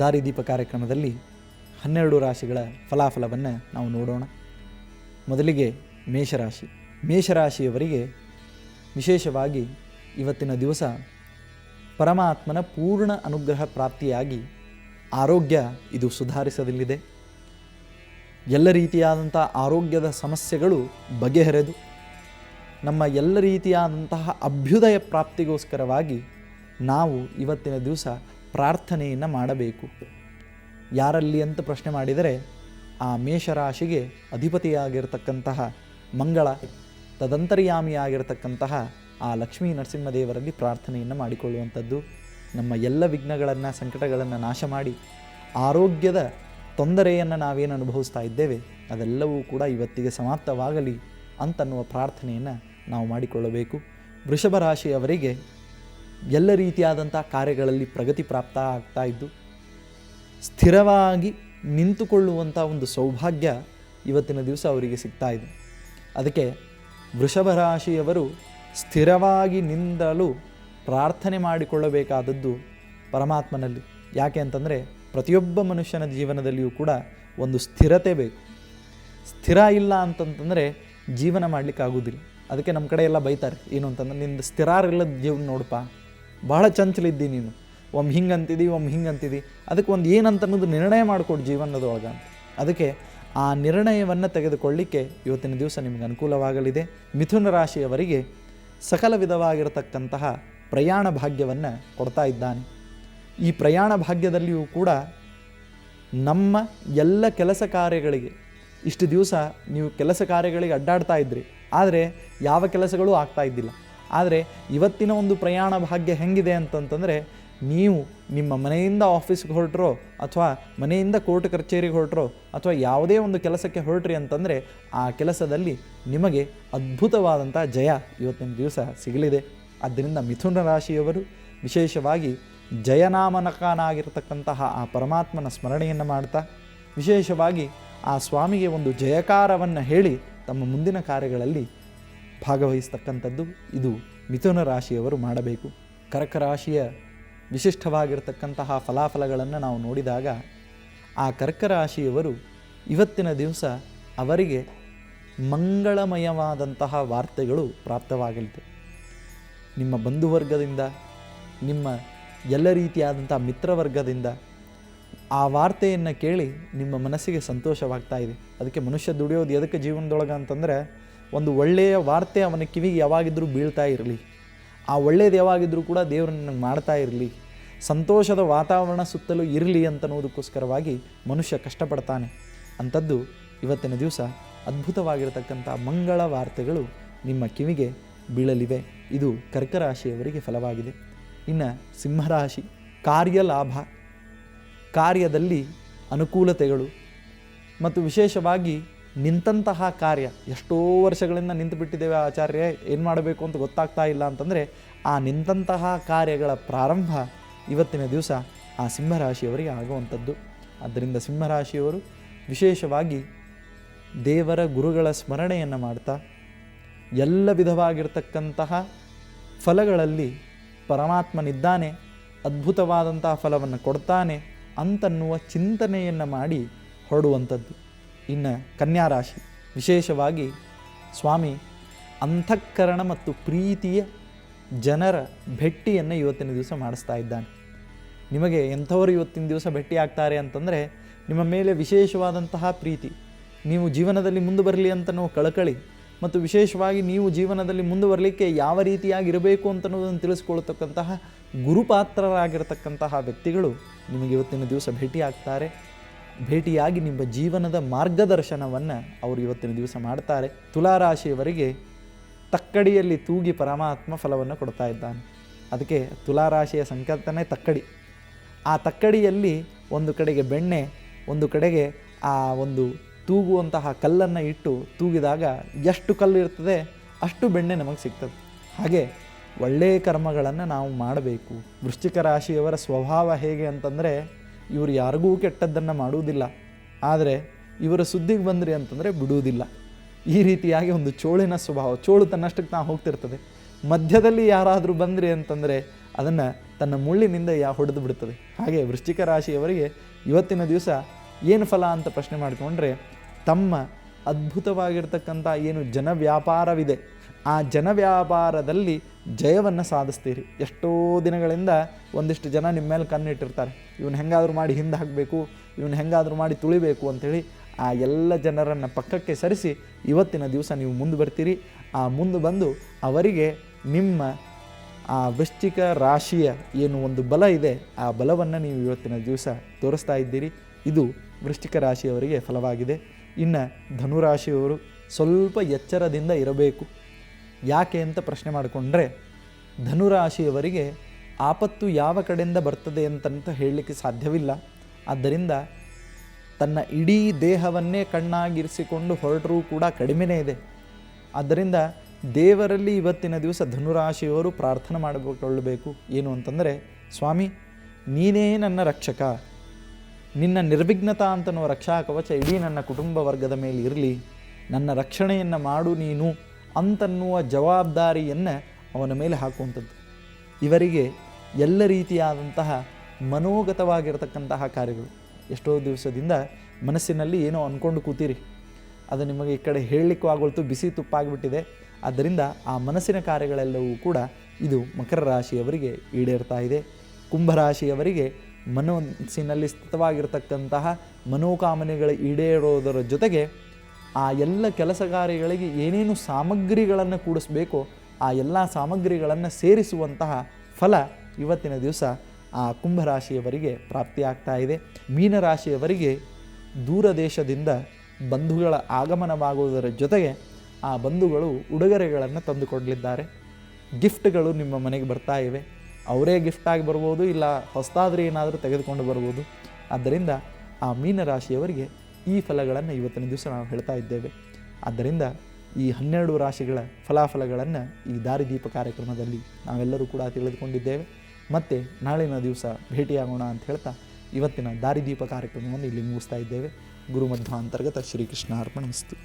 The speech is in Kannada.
ದಾರಿದೀಪ ಕಾರ್ಯಕ್ರಮದಲ್ಲಿ 12 ರಾಶಿಗಳ ಫಲಾಫಲವನ್ನು ನಾವು ನೋಡೋಣ. ಮೊದಲಿಗೆ ಮೇಷರಾಶಿ. ಮೇಷರಾಶಿಯವರಿಗೆ ವಿಶೇಷವಾಗಿ ಇವತ್ತಿನ ದಿವಸ ಪರಮಾತ್ಮನ ಪೂರ್ಣ ಅನುಗ್ರಹ ಪ್ರಾಪ್ತಿಯಾಗಿ ಆರೋಗ್ಯ ಇದು ಸುಧಾರಿಸಲಿದೆ. ಎಲ್ಲ ರೀತಿಯಾದಂಥ ಆರೋಗ್ಯದ ಸಮಸ್ಯೆಗಳು ಬಗೆಹರಿದು ನಮ್ಮ ಎಲ್ಲ ರೀತಿಯಾದಂತಹ ಅಭ್ಯುದಯ ಪ್ರಾಪ್ತಿಗೋಸ್ಕರವಾಗಿ ನಾವು ಇವತ್ತಿನ ದಿವಸ ಪ್ರಾರ್ಥನೆಯನ್ನು ಮಾಡಬೇಕು. ಯಾರಲ್ಲಿ ಅಂತ ಪ್ರಶ್ನೆ ಮಾಡಿದರೆ ಆ ಮೇಷರಾಶಿಗೆ ಅಧಿಪತಿಯಾಗಿರ್ತಕ್ಕಂತಹ ಮಂಗಳ, ತದಂತರ್ಯಾಮಿಯಾಗಿರ್ತಕ್ಕಂತಹ ಆ ಲಕ್ಷ್ಮೀ ನರಸಿಂಹದೇವರಲ್ಲಿ ಪ್ರಾರ್ಥನೆಯನ್ನು ಮಾಡಿಕೊಳ್ಳುವಂಥದ್ದು ನಮ್ಮ ಎಲ್ಲ ವಿಘ್ನಗಳನ್ನು, ಸಂಕಟಗಳನ್ನು ನಾಶ ಮಾಡಿ ಆರೋಗ್ಯದ ತೊಂದರೆಯನ್ನು ನಾವೇನು ಅನುಭವಿಸ್ತಾ ಇದ್ದೇವೆ ಅದೆಲ್ಲವೂ ಕೂಡ ಇವತ್ತಿಗೆ ಸಮಾಪ್ತವಾಗಲಿ ಅಂತನ್ನುವ ಪ್ರಾರ್ಥನೆಯನ್ನು ನಾವು ಮಾಡಿಕೊಳ್ಳಬೇಕು. ವೃಷಭ ರಾಶಿಯವರಿಗೆ ಎಲ್ಲ ರೀತಿಯಾದಂಥ ಕಾರ್ಯಗಳಲ್ಲಿ ಪ್ರಗತಿ ಪ್ರಾಪ್ತ ಆಗ್ತಾ ಇದ್ದು ಸ್ಥಿರವಾಗಿ ನಿಂತುಕೊಳ್ಳುವಂಥ ಒಂದು ಸೌಭಾಗ್ಯ ಇವತ್ತಿನ ದಿವಸ ಅವರಿಗೆ ಸಿಗ್ತಾ ಇದೆ. ಅದಕ್ಕೆ ವೃಷಭ ರಾಶಿಯವರು ಸ್ಥಿರವಾಗಿ ನಿಂದಲು ಪ್ರಾರ್ಥನೆ ಮಾಡಿಕೊಳ್ಳಬೇಕಾದದ್ದು ಪರಮಾತ್ಮನಲ್ಲಿ. ಯಾಕೆ ಅಂತಂದರೆ ಪ್ರತಿಯೊಬ್ಬ ಮನುಷ್ಯನ ಜೀವನದಲ್ಲಿಯೂ ಕೂಡ ಒಂದು ಸ್ಥಿರತೆ ಬೇಕು. ಸ್ಥಿರ ಇಲ್ಲ ಅಂತಂತಂದರೆ ಜೀವನ ಮಾಡಲಿಕ್ಕಾಗೋದಿಲ್ಲ. ಅದಕ್ಕೆ ನಮ್ಮ ಕಡೆ ಎಲ್ಲ ಬೈತಾರೆ, ಏನು ಅಂತಂದ್ರೆ ನಿಂದು ಸ್ಥಿರಾರಿಲ್ಲದ ಜೀವನ ನೋಡಪ್ಪ, ಭಾಳ ಚಂಚಲಿದ್ದಿ ನೀನು, ಒಮ್ಮೆ ಹಿಂಗೆ ಅಂತಿದ್ದಿ, ಒಮ್ಮೆ ಹಿಂಗೆ ಅಂತಿದ್ದಿ, ಅದಕ್ಕೆ ಒಂದು ಏನಂತ ಅನ್ನೋದು ನಿರ್ಣಯ ಮಾಡಿಕೊಡು ಜೀವನದೊಳಗೆ ಅಂತ. ಅದಕ್ಕೆ ಆ ನಿರ್ಣಯವನ್ನು ತೆಗೆದುಕೊಳ್ಳಿಕ್ಕೆ ಇವತ್ತಿನ ದಿವಸ ನಿಮಗೆ ಅನುಕೂಲವಾಗಲಿದೆ. ಮಿಥುನ ರಾಶಿಯವರಿಗೆ ಸಕಲ ವಿಧವಾಗಿರತಕ್ಕಂತಹ ಪ್ರಯಾಣ ಭಾಗ್ಯವನ್ನು ಕೊಡ್ತಾ ಇದ್ದಾನೆ. ಈ ಪ್ರಯಾಣ ಭಾಗ್ಯದಲ್ಲಿಯೂ ಕೂಡ ನಮ್ಮ ಎಲ್ಲ ಕೆಲಸ ಕಾರ್ಯಗಳಿಗೆ, ಇಷ್ಟು ದಿವಸ ನೀವು ಕೆಲಸ ಕಾರ್ಯಗಳಿಗೆ ಅಡ್ಡಾಡ್ತಾ ಇದ್ರಿ, ಆದರೆ ಯಾವ ಕೆಲಸಗಳೂ ಆಗ್ತಾ ಇದ್ದಿಲ್ಲ. ಆದರೆ ಇವತ್ತಿನ ಒಂದು ಪ್ರಯಾಣ ಭಾಗ್ಯ ಹೆಂಗಿದೆ ಅಂತಂತಂದರೆ, ನೀವು ನಿಮ್ಮ ಮನೆಯಿಂದ ಆಫೀಸ್ಗೆ ಹೊರಟ್ರೋ ಅಥವಾ ಮನೆಯಿಂದ ಕೋರ್ಟ್ ಕಚೇರಿಗೆ ಹೊರಟ್ರೋ ಅಥವಾ ಯಾವುದೇ ಒಂದು ಕೆಲಸಕ್ಕೆ ಹೊರಟ್ರಿ ಅಂತಂದರೆ ಆ ಕೆಲಸದಲ್ಲಿ ನಿಮಗೆ ಅದ್ಭುತವಾದಂಥ ಜಯ ಇವತ್ತಿನ ದಿವಸ ಸಿಗಲಿದೆ. ಆದ್ದರಿಂದ ಮಿಥುನ ರಾಶಿಯವರು ವಿಶೇಷವಾಗಿ ಜಯನಾಮನಕನಾಗಿರ್ತಕ್ಕಂತಹ ಆ ಪರಮಾತ್ಮನ ಸ್ಮರಣೆಯನ್ನು ಮಾಡ್ತಾ ವಿಶೇಷವಾಗಿ ಆ ಸ್ವಾಮಿಗೆ ಒಂದು ಜಯಕಾರವನ್ನು ಹೇಳಿ ತಮ್ಮ ಮುಂದಿನ ಕಾರ್ಯಗಳಲ್ಲಿ ಭಾಗವಹಿಸ್ತಕ್ಕಂಥದ್ದು ಇದು ಮಿಥುನ ರಾಶಿಯವರು ಮಾಡಬೇಕು. ಕರ್ಕ ರಾಶಿಯ ವಿಶಿಷ್ಟವಾಗಿರ್ತಕ್ಕಂತಹ ಫಲಾಫಲಗಳನ್ನು ನಾವು ನೋಡಿದಾಗ ಆ ಕರ್ಕ ರಾಶಿಯವರು ಇವತ್ತಿನ ದಿವಸ ಅವರಿಗೆ ಮಂಗಳಮಯವಾದಂತಹ ವಾರ್ತೆಗಳು ಪ್ರಾಪ್ತವಾಗಲಿದೆ. ನಿಮ್ಮ ಬಂಧುವರ್ಗದಿಂದ, ನಿಮ್ಮ ಎಲ್ಲ ರೀತಿಯಾದಂಥ ಮಿತ್ರವರ್ಗದಿಂದ ಆ ವಾರ್ತೆಯನ್ನು ಕೇಳಿ ನಿಮ್ಮ ಮನಸ್ಸಿಗೆ ಸಂತೋಷವಾಗ್ತಾ ಇದೆ. ಅದಕ್ಕೆ ಮನುಷ್ಯ ದುಡಿಯೋದು ಎದಕ್ಕೆ ಜೀವನದೊಳಗೆ ಅಂತಂದರೆ, ಒಂದು ಒಳ್ಳೆಯ ವಾರ್ತೆ ಅವನ ಕಿವಿಗೆ ಯಾವಾಗಿದ್ರೂ ಬೀಳ್ತಾ ಇರಲಿ, ಆ ಒಳ್ಳೆಯದು ಯಾವಾಗಿದ್ರೂ ಕೂಡ ದೇವರನ್ನು ಮಾಡ್ತಾ ಇರಲಿ, ಸಂತೋಷದ ವಾತಾವರಣ ಸುತ್ತಲೂ ಇರಲಿ ಅಂತನ್ನುವುದಕ್ಕೋಸ್ಕರವಾಗಿ ಮನುಷ್ಯ ಕಷ್ಟಪಡ್ತಾನೆ. ಅಂಥದ್ದು ಇವತ್ತಿನ ದಿವಸ ಅದ್ಭುತವಾಗಿರತಕ್ಕಂಥ ಮಂಗಳ ವಾರ್ತೆಗಳು ನಿಮ್ಮ ಕಿವಿಗೆ ಬೀಳಲಿವೆ. ಇದು ಕರ್ಕ ರಾಶಿಯವರಿಗೆ ಫಲವಾಗಿದೆ. ಇನ್ನು ಸಿಂಹರಾಶಿ. ಕಾರ್ಯಲಾಭ, ಕಾರ್ಯದಲ್ಲಿ ಅನುಕೂಲತೆಗಳು ಮತ್ತು ವಿಶೇಷವಾಗಿ ನಿಂತಹ ಕಾರ್ಯ, ಎಷ್ಟೋ ವರ್ಷಗಳಿಂದ ನಿಂತು ಬಿಟ್ಟಿದ್ದೇವೆ ಆಚಾರ್ಯ, ಏನು ಮಾಡಬೇಕು ಅಂತ ಗೊತ್ತಾಗ್ತಾ ಇಲ್ಲ ಅಂತಂದರೆ ಆ ನಿಂತಹ ಕಾರ್ಯಗಳ ಪ್ರಾರಂಭ ಇವತ್ತಿನ ದಿವಸ ಆ ಸಿಂಹರಾಶಿಯವರಿಗೆ ಆಗುವಂಥದ್ದು. ಆದ್ದರಿಂದ ಸಿಂಹರಾಶಿಯವರು ವಿಶೇಷವಾಗಿ ದೇವರ ಗುರುಗಳ ಸ್ಮರಣೆಯನ್ನು ಮಾಡ್ತಾ ಎಲ್ಲ ವಿಧವಾಗಿರ್ತಕ್ಕಂತಹ ಫಲಗಳಲ್ಲಿ ಪರಮಾತ್ಮನಿದ್ದಾನೆ, ಅದ್ಭುತವಾದಂತಹ ಫಲವನ್ನು ಕೊಡ್ತಾನೆ ಅಂತನ್ನುವ ಚಿಂತನೆಯನ್ನು ಮಾಡಿ ಹೊರಡುವಂಥದ್ದು. ಇನ್ನು ಕನ್ಯಾ ರಾಶಿ. ವಿಶೇಷವಾಗಿ ಸ್ವಾಮಿ ಅಂತಃಕರಣ ಮತ್ತು ಪ್ರೀತಿಯ ಜನರ ಭೇಟಿಯನ್ನು ಇವತ್ತಿನ ದಿವಸ ಮಾಡಿಸ್ತಾ ಇದ್ದಾನೆ. ನಿಮಗೆ ಎಂಥವರು ಇವತ್ತಿನ ದಿವಸ ಭೇಟಿ ಆಗ್ತಾರೆ ಅಂತಂದರೆ ನಿಮ್ಮ ಮೇಲೆ ವಿಶೇಷವಾದಂತಹ ಪ್ರೀತಿ, ನೀವು ಜೀವನದಲ್ಲಿ ಮುಂದೆ ಬರಲಿ ಅಂತನೋ ಕಳಕಳಿ ಮತ್ತು ವಿಶೇಷವಾಗಿ ನೀವು ಜೀವನದಲ್ಲಿ ಮುಂದೆ ಬರಲಿಕ್ಕೆ ಯಾವ ರೀತಿಯಾಗಿರಬೇಕು ಅಂತನ್ನೋದನ್ನು ತಿಳಿಸ್ಕೊಳ್ತಕ್ಕಂತಹ ಗುರುಪಾತ್ರರಾಗಿರ್ತಕ್ಕಂತಹ ವ್ಯಕ್ತಿಗಳು ನಿಮಗೆ ಇವತ್ತಿನ ದಿವಸ ಭೇಟಿ ಆಗ್ತಾರೆ. ಭೇಟಿಯಾಗಿ ನಿಮ್ಮ ಜೀವನದ ಮಾರ್ಗದರ್ಶನವನ್ನು ಅವರು ಇವತ್ತಿನ ದಿವಸ ಮಾಡ್ತಾರೆ. ತುಲಾರಾಶಿಯವರಿಗೆ ತಕ್ಕಡಿಯಲ್ಲಿ ತೂಗಿ ಪರಮಾತ್ಮ ಫಲವನ್ನು ಕೊಡ್ತಾ ಇದ್ದಾನೆ. ಅದಕ್ಕೆ ತುಲಾರಾಶಿಯ ಸಂಕಲ್ಪನೆ ತಕ್ಕಡಿ. ಆ ತಕ್ಕಡಿಯಲ್ಲಿ ಒಂದು ಕಡೆಗೆ ಬೆಣ್ಣೆ, ಒಂದು ಕಡೆಗೆ ಆ ಒಂದು ತೂಗುವಂತಹ ಕಲ್ಲನ್ನು ಇಟ್ಟು ತೂಗಿದಾಗ ಎಷ್ಟು ಕಲ್ಲು ಇರ್ತದೆ ಅಷ್ಟು ಬೆಣ್ಣೆ ನಮಗೆ ಸಿಗ್ತದೆ. ಹಾಗೆ ಒಳ್ಳೆಯ ಕರ್ಮಗಳನ್ನು ನಾವು ಮಾಡಬೇಕು. ವೃಶ್ಚಿಕ ರಾಶಿಯವರ ಸ್ವಭಾವ ಹೇಗೆ ಅಂತಂದರೆ, ಇವರು ಯಾರಿಗೂ ಕೆಟ್ಟದ್ದನ್ನು ಮಾಡುವುದಿಲ್ಲ, ಆದರೆ ಇವರ ಸುದ್ದಿಗೆ ಬಂದ್ರಿ ಅಂತಂದರೆ ಬಿಡುವುದಿಲ್ಲ. ಈ ರೀತಿಯಾಗಿ ಒಂದು ಚೋಳಿನ ಸ್ವಭಾವ, ಚೋಳು ತನ್ನಷ್ಟಕ್ಕೆ ನಾವು ಹೋಗ್ತಿರ್ತದೆ. ಮಧ್ಯದಲ್ಲಿ ಯಾರಾದರೂ ಬಂದ್ರಿ ಅಂತಂದರೆ ಅದನ್ನು ತನ್ನ ಮುಳ್ಳಿನಿಂದ ಹೊಡೆದು ಬಿಡುತ್ತದೆ. ಹಾಗೆ ವೃಶ್ಚಿಕ ರಾಶಿಯವರಿಗೆ ಇವತ್ತಿನ ದಿವಸ ಏನು ಫಲ ಅಂತ ಪ್ರಶ್ನೆ ಮಾಡಿಕೊಂಡ್ರೆ, ತಮ್ಮ ಅದ್ಭುತವಾಗಿರ್ತಕ್ಕಂಥ ಏನು ಜನವ್ಯಾಪಾರವಿದೆ ಆ ಜನವ್ಯಾಪಾರದಲ್ಲಿ ಜಯವನ್ನು ಸಾಧಿಸ್ತೀರಿ. ಎಷ್ಟೋ ದಿನಗಳಿಂದ ಒಂದಿಷ್ಟು ಜನ ನಿಮ್ಮ ಮೇಲೆ ಕಣ್ಣಿಟ್ಟಿರ್ತಾರೆ, ಇವನು ಹೆಂಗಾದರೂ ಮಾಡಿ ಹಿಂದೆ ಹಾಕಬೇಕು, ಇವನು ಹೆಂಗಾದರೂ ಮಾಡಿ ತುಳಿಬೇಕು ಅಂಥೇಳಿ ಆ ಎಲ್ಲ ಜನರನ್ನು ಪಕ್ಕಕ್ಕೆ ಸರಿಸಿ ಇವತ್ತಿನ ದಿವಸ ನೀವು ಮುಂದೆ ಬರ್ತೀರಿ. ಆ ಮುಂದೆ ಬಂದು ಅವರಿಗೆ ನಿಮ್ಮ ಆ ವೃಶ್ಚಿಕ ರಾಶಿಯ ಏನು ಒಂದು ಬಲ ಇದೆ ಆ ಬಲವನ್ನು ನೀವು ಇವತ್ತಿನ ದಿವಸ ತೋರಿಸ್ತಾ ಇದ್ದೀರಿ. ಇದು ವೃಶ್ಚಿಕ ರಾಶಿಯವರಿಗೆ ಫಲವಾಗಿದೆ. ಇನ್ನು ಧನುರಾಶಿಯವರು ಸ್ವಲ್ಪ ಎಚ್ಚರದಿಂದ ಇರಬೇಕು. ಯಾಕೆ ಅಂತ ಪ್ರಶ್ನೆ ಮಾಡಿಕೊಂಡ್ರೆ, ಧನುರಾಶಿಯವರಿಗೆ ಆಪತ್ತು ಯಾವ ಕಡೆಯಿಂದ ಬರ್ತದೆ ಅಂತಂತ ಹೇಳಲಿಕ್ಕೆ ಸಾಧ್ಯವಿಲ್ಲ. ಆದ್ದರಿಂದ ತನ್ನ ಇಡೀ ದೇಹವನ್ನೇ ಕಣ್ಣಾಗಿರಿಸಿಕೊಂಡು ಹೊರಟರೂ ಕೂಡ ಕಡಿಮೆನೇ ಇದೆ. ಆದ್ದರಿಂದ ದೇವರಲ್ಲಿ ಇವತ್ತಿನ ದಿವಸ ಧನುರಾಶಿಯವರು ಪ್ರಾರ್ಥನೆ ಮಾಡಿಕೊಳ್ಳಬೇಕು. ಏನು ಅಂತಂದರೆ, ಸ್ವಾಮಿ ನೀನೇ ನನ್ನ ರಕ್ಷಕ, ನಿನ್ನ ನಿರ್ವಿಘ್ನತಾ ಅಂತನೋ ರಕ್ಷಾ ಕವಚ ಇಡೀ ನನ್ನ ಕುಟುಂಬ ವರ್ಗದ ಮೇಲೆ ಇರಲಿ, ನನ್ನ ರಕ್ಷಣೆಯನ್ನು ಮಾಡು ನೀನು ಅಂತನ್ನುವ ಜವಾಬ್ದಾರಿಯನ್ನು ಅವನ ಮೇಲೆ ಹಾಕುವಂಥದ್ದು. ಇವರಿಗೆ ಎಲ್ಲ ರೀತಿಯಾದಂತಹ ಮನೋಗತವಾಗಿರತಕ್ಕಂತಹ ಕಾರ್ಯಗಳು, ಎಷ್ಟೋ ದಿವಸದಿಂದ ಮನಸ್ಸಿನಲ್ಲಿ ಏನೋ ಅಂದ್ಕೊಂಡು ಕೂತೀರಿ, ಅದು ನಿಮಗೆ ಈ ಕಡೆ ಹೇಳಲಿಕ್ಕೂ ಆಗೋಲ್ತು, ಬಿಸಿ ತುಪ್ಪಾಗಿಬಿಟ್ಟಿದೆ. ಆದ್ದರಿಂದ ಆ ಮನಸ್ಸಿನ ಕಾರ್ಯಗಳೆಲ್ಲವೂ ಕೂಡ ಇದು ಮಕರ ರಾಶಿಯವರಿಗೆ ಈಡೇರ್ತಾ ಇದೆ. ಕುಂಭರಾಶಿಯವರಿಗೆ ಮನಸ್ಸಿನಲ್ಲಿ ಸ್ಥಿತವಾಗಿರತಕ್ಕಂತಹ ಮನೋಕಾಮನೆಗಳು ಈಡೇರೋದರ ಜೊತೆಗೆ ಆ ಎಲ್ಲ ಕೆಲಸ ಕಾರ್ಯಗಳಿಗೆ ಏನೇನು ಸಾಮಗ್ರಿಗಳನ್ನು ಕೂಡಿಸ್ಬೇಕೋ ಆ ಎಲ್ಲ ಸಾಮಗ್ರಿಗಳನ್ನು ಸೇರಿಸುವಂತಹ ಫಲ ಇವತ್ತಿನ ದಿವಸ ಆ ಕುಂಭರಾಶಿಯವರಿಗೆ ಪ್ರಾಪ್ತಿಯಾಗ್ತಾ ಇದೆ. ಮೀನರಾಶಿಯವರಿಗೆ ದೂರ ದೇಶದಿಂದ ಬಂಧುಗಳ ಆಗಮನವಾಗುವುದರ ಜೊತೆಗೆ ಆ ಬಂಧುಗಳು ಉಡುಗೊರೆಗಳನ್ನು ತಂದುಕೊಡಲಿದ್ದಾರೆ. ಗಿಫ್ಟ್ಗಳು ನಿಮ್ಮ ಮನೆಗೆ ಬರ್ತಾ ಇವೆ. ಅವರೇ ಗಿಫ್ಟಾಗಿ ಬರ್ಬೋದು, ಇಲ್ಲ ಹೊಸದಾದ್ರೆ ಏನಾದರೂ ತೆಗೆದುಕೊಂಡು ಬರ್ಬೋದು. ಆದ್ದರಿಂದ ಆ ಮೀನರಾಶಿಯವರಿಗೆ ಈ ಫಲಗಳನ್ನು ಇವತ್ತಿನ ದಿವಸ ನಾವು ಹೇಳ್ತಾ ಇದ್ದೇವೆ. ಆದ್ದರಿಂದ ಈ 12 ರಾಶಿಗಳ ಫಲಾಫಲಗಳನ್ನು ಈ ದಾರಿದೀಪ ಕಾರ್ಯಕ್ರಮದಲ್ಲಿ ನಾವೆಲ್ಲರೂ ಕೂಡ ತಿಳಿದುಕೊಂಡಿದ್ದೇವೆ. ಮತ್ತು ನಾಳಿನ ದಿವಸ ಭೇಟಿಯಾಗೋಣ ಅಂತ ಹೇಳ್ತಾ ಇವತ್ತಿನ ದಾರಿದೀಪ ಕಾರ್ಯಕ್ರಮವನ್ನು ಇಲ್ಲಿ ಮುಗಿಸ್ತಾ ಇದ್ದೇವೆ. ಗುರುಮಧ್ವ ಅಂತರ್ಗತ ಶ್ರೀಕೃಷ್ಣ ಅರ್ಪಣಮಸ್ತು.